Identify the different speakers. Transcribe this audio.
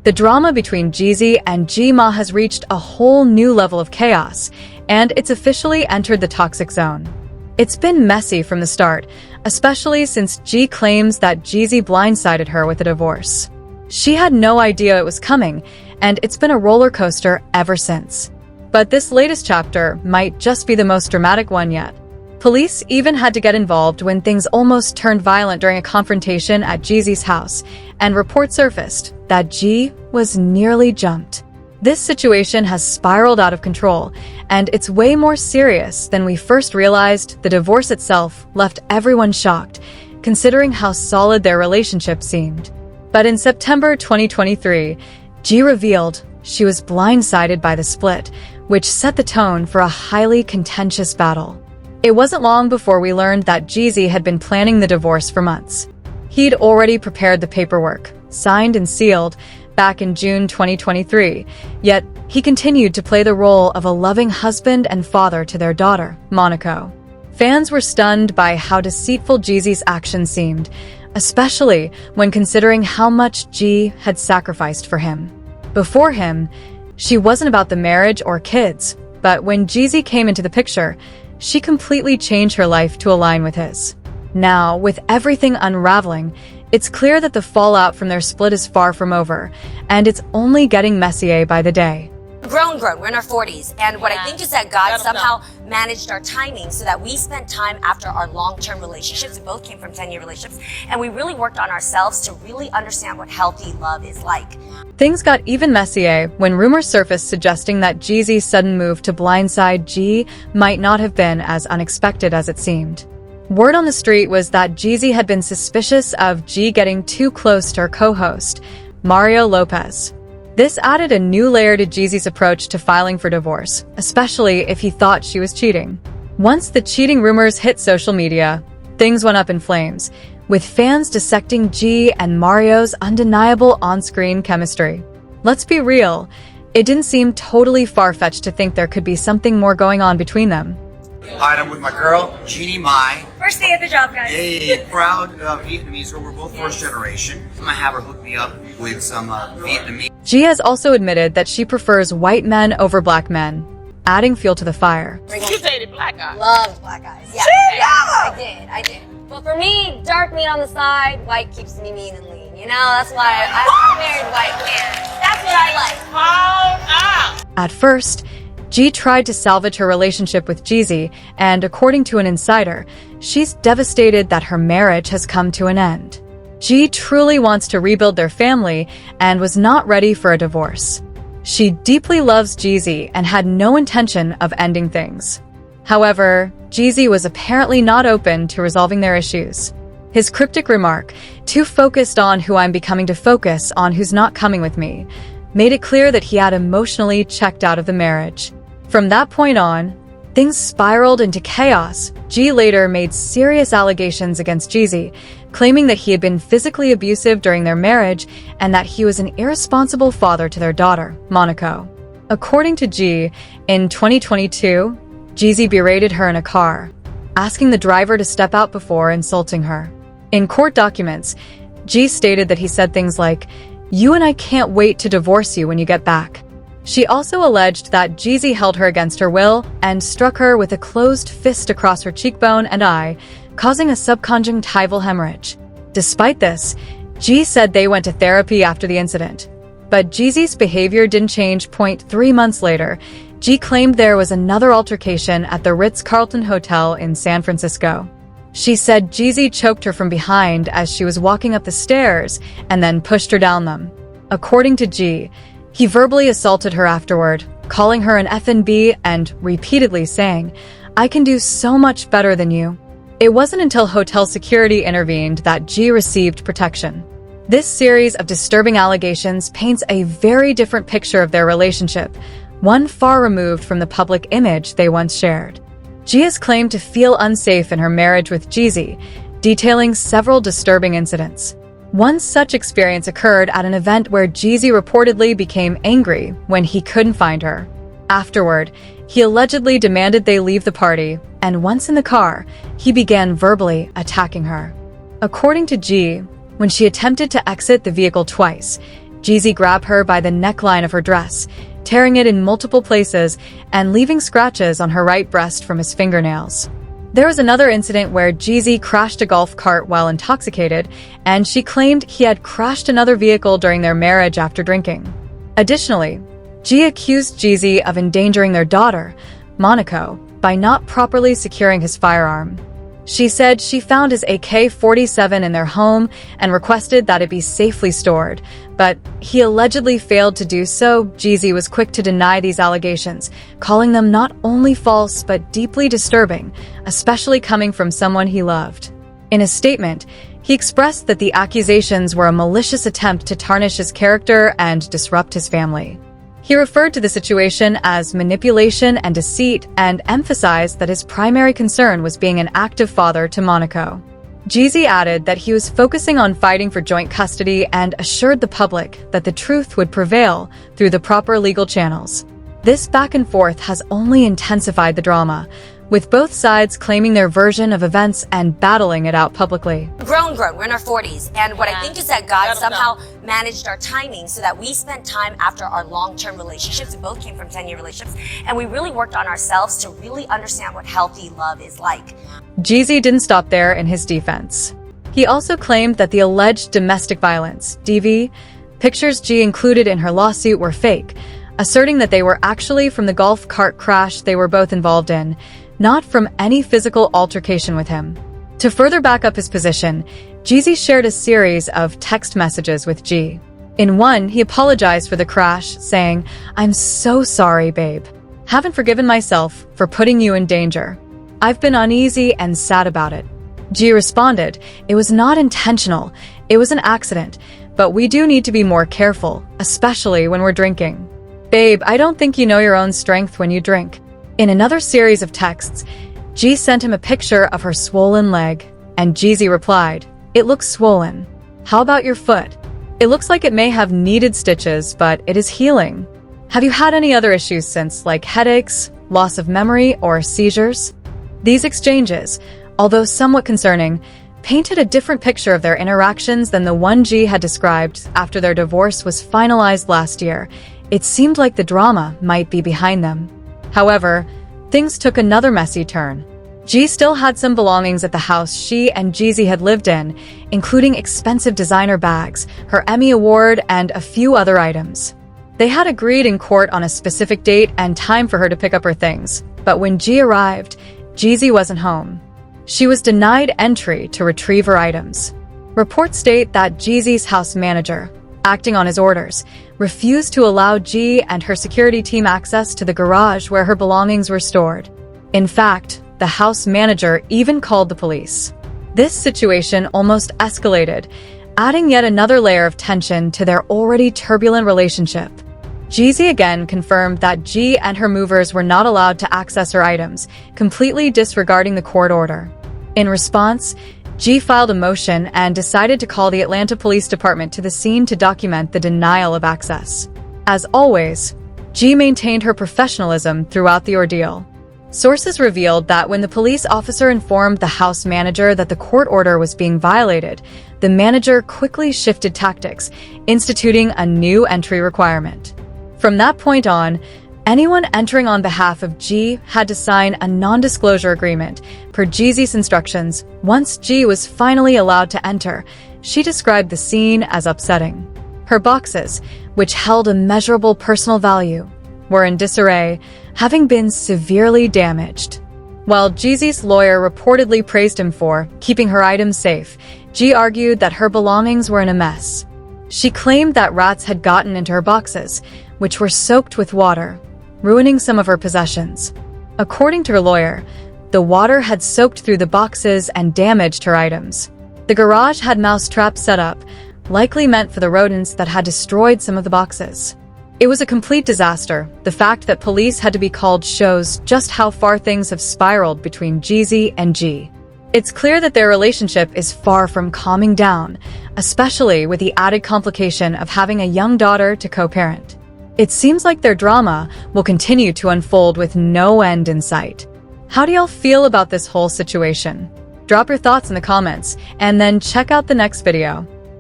Speaker 1: The drama between Jeezy and Jeannie Mai has reached a whole new level of chaos, and it's officially entered the toxic zone. It's been messy from the start, especially since Jeannie claims that Jeezy blindsided her with a divorce. She had no idea it was coming, and it's been a roller coaster ever since. But this latest chapter might just be the most dramatic one yet. Police even had to get involved when things almost turned violent during a confrontation at Jeezy's house, and reports surfaced that Jeezy was nearly jumped. This situation has spiraled out of control, and it's way more serious than we first realized. The divorce itself left everyone shocked, considering how solid their relationship seemed. But in September 2023, Jeezy revealed she was blindsided by the split, which set the tone for a highly contentious battle. It wasn't long before we learned that Jeezy had been planning the divorce for months. He'd already prepared the paperwork, signed and sealed, back in June 2023, yet he continued to play the role of a loving husband and father to their daughter, Monaco. Fans were stunned by how deceitful Jeezy's actions seemed, especially when considering how much Jeezy had sacrificed for him. Before him, she wasn't about the marriage or kids, but when Jeezy came into the picture, she completely changed her life to align with his. Now, with everything unraveling, it's clear that the fallout from their split is far from over, and it's only getting messier by the day.
Speaker 2: Grown. We're in our 40s. And what I think is that God somehow managed our timing so that we spent time after our long-term relationships. We both came from 10-year relationships. And we really worked on ourselves to really understand what healthy love is like.
Speaker 1: Things got even messier when rumors surfaced suggesting that Jeezy's sudden move to blindside Jeezy might not have been as unexpected as it seemed. Word on the street was that Jeezy had been suspicious of Jeezy getting too close to her co-host, Mario Lopez. This added a new layer to Jeezy's approach to filing for divorce, especially if he thought she was cheating. Once the cheating rumors hit social media, things went up in flames, with fans dissecting Jeezy and Mario's undeniable on-screen chemistry. Let's be real, it didn't seem totally far-fetched to think there could be something more going on between them.
Speaker 3: Alright, I'm with my girl, Jeannie Mai.
Speaker 2: First day at the job, guys.
Speaker 3: A proud Vietnamese girl. We're both first generation. I'm gonna have her hook me up with some Vietnamese.
Speaker 1: Jeezy has also admitted that she prefers white men over black men, adding fuel to the fire.
Speaker 4: You dated black guys.
Speaker 2: Loved black guys. Yeah, I did. But for me, dark meat on the side, white keeps me mean and lean. You know, that's why I married white man. That's what I like.
Speaker 4: Hold up.
Speaker 1: At first, Jeezy tried to salvage her relationship with Jeezy, and according to an insider, she's devastated that her marriage has come to an end. Jeezy truly wants to rebuild their family and was not ready for a divorce. She deeply loves Jeezy and had no intention of ending things. However, Jeezy was apparently not open to resolving their issues. His cryptic remark, "Too focused on who I'm becoming to focus on who's not coming with me," made it clear that he had emotionally checked out of the marriage. From that point on, things spiraled into chaos. Jeezy later made serious allegations against Jeezy, claiming that he had been physically abusive during their marriage and that he was an irresponsible father to their daughter, Monaco. According to Jeezy, in 2022, Jeezy berated her in a car, asking the driver to step out before insulting her. In court documents, Jeezy stated that he said things like, "You and I can't wait to divorce you when you get back." She also alleged that Jeezy held her against her will and struck her with a closed fist across her cheekbone and eye, causing a subconjunctival hemorrhage. Despite this, Jeezy said they went to therapy after the incident. But Jeezy's behavior didn't change. 3 months later, Jeezy claimed there was another altercation at the Ritz-Carlton Hotel in San Francisco. She said Jeezy choked her from behind as she was walking up the stairs and then pushed her down them. According to Jeezy, he verbally assaulted her afterward, calling her an F&B and repeatedly saying, "I can do so much better than you." It wasn't until hotel security intervened that Jeezy received protection. This series of disturbing allegations paints a very different picture of their relationship, one far removed from the public image they once shared. Jeezy has claimed to feel unsafe in her marriage with Jeezy, detailing several disturbing incidents. One such experience occurred at an event where Jeezy reportedly became angry when he couldn't find her. Afterward, he allegedly demanded they leave the party, and once in the car, he began verbally attacking her. According to Jeezy, when she attempted to exit the vehicle twice, Jeezy grabbed her by the neckline of her dress, tearing it in multiple places and leaving scratches on her right breast from his fingernails. There was another incident where Jeezy crashed a golf cart while intoxicated, and she claimed he had crashed another vehicle during their marriage after drinking. Additionally, G accused Jeezy of endangering their daughter, Monaco, by not properly securing his firearm. She said she found his AK-47 in their home and requested that it be safely stored, but he allegedly failed to do so. Jeezy was quick to deny these allegations, calling them not only false but deeply disturbing, especially coming from someone he loved. In a statement, he expressed that the accusations were a malicious attempt to tarnish his character and disrupt his family. He referred to the situation as manipulation and deceit and emphasized that his primary concern was being an active father to Monaco. Jeezy added that he was focusing on fighting for joint custody and assured the public that the truth would prevail through the proper legal channels. This back and forth has only intensified the drama, with both sides claiming their version of events and battling it out publicly.
Speaker 2: Grown. We're in our 40s. And what I think is that God somehow managed our timing so that we spent time after our long-term relationships. We both came from 10-year relationships. And we really worked on ourselves to really understand what healthy love is like.
Speaker 1: Jeezy didn't stop there in his defense. He also claimed that the alleged domestic violence, DV, pictures G included in her lawsuit were fake, asserting that they were actually from the golf cart crash they were both involved in, not from any physical altercation with him. To further back up his position, Jeezy shared a series of text messages with G. In one, he apologized for the crash, saying, "I'm so sorry, babe. Haven't forgiven myself for putting you in danger. I've been uneasy and sad about it." G responded, "It was not intentional. It was an accident, but we do need to be more careful, especially when we're drinking. Babe, I don't think you know your own strength when you drink." In another series of texts, G sent him a picture of her swollen leg, and Jeezy replied, "It looks swollen. How about your foot? It looks like it may have needed stitches, but it is healing. Have you had any other issues since, like headaches, loss of memory, or seizures?" These exchanges, although somewhat concerning, painted a different picture of their interactions than the one G had described after their divorce was finalized last year. It seemed like the drama might be behind them. However, things took another messy turn. G still had some belongings at the house she and Jeezy had lived in, including expensive designer bags, her Emmy Award, and a few other items. They had agreed in court on a specific date and time for her to pick up her things, but when G arrived, Jeezy wasn't home. She was denied entry to retrieve her items. Reports state that Jeezy's house manager, acting on his orders, refused to allow G and her security team access to the garage where her belongings were stored. In fact, the house manager even called the police. This situation almost escalated, adding yet another layer of tension to their already turbulent relationship. Jeezy again confirmed that G and her movers were not allowed to access her items, completely disregarding the court order. In response, G filed a motion and decided to call the Atlanta Police Department to the scene to document the denial of access. As always, G maintained her professionalism throughout the ordeal. Sources revealed that when the police officer informed the house manager that the court order was being violated, the manager quickly shifted tactics, instituting a new entry requirement. From that point on, anyone entering on behalf of G had to sign a non-disclosure agreement. Per Jeezy's instructions, once G was finally allowed to enter, she described the scene as upsetting. Her boxes, which held immeasurable personal value, were in disarray, having been severely damaged. While Jeezy's lawyer reportedly praised him for keeping her items safe, G argued that her belongings were in a mess. She claimed that rats had gotten into her boxes, which were soaked with water, ruining some of her possessions. According to her lawyer, the water had soaked through the boxes and damaged her items. The garage had mouse traps set up, likely meant for the rodents that had destroyed some of the boxes. It was a complete disaster. The fact that police had to be called shows just how far things have spiraled between Jeezy and G. It's clear that their relationship is far from calming down, especially with the added complication of having a young daughter to co-parent. It seems like their drama will continue to unfold with no end in sight. How do y'all feel about this whole situation? Drop your thoughts in the comments, and then check out the next video.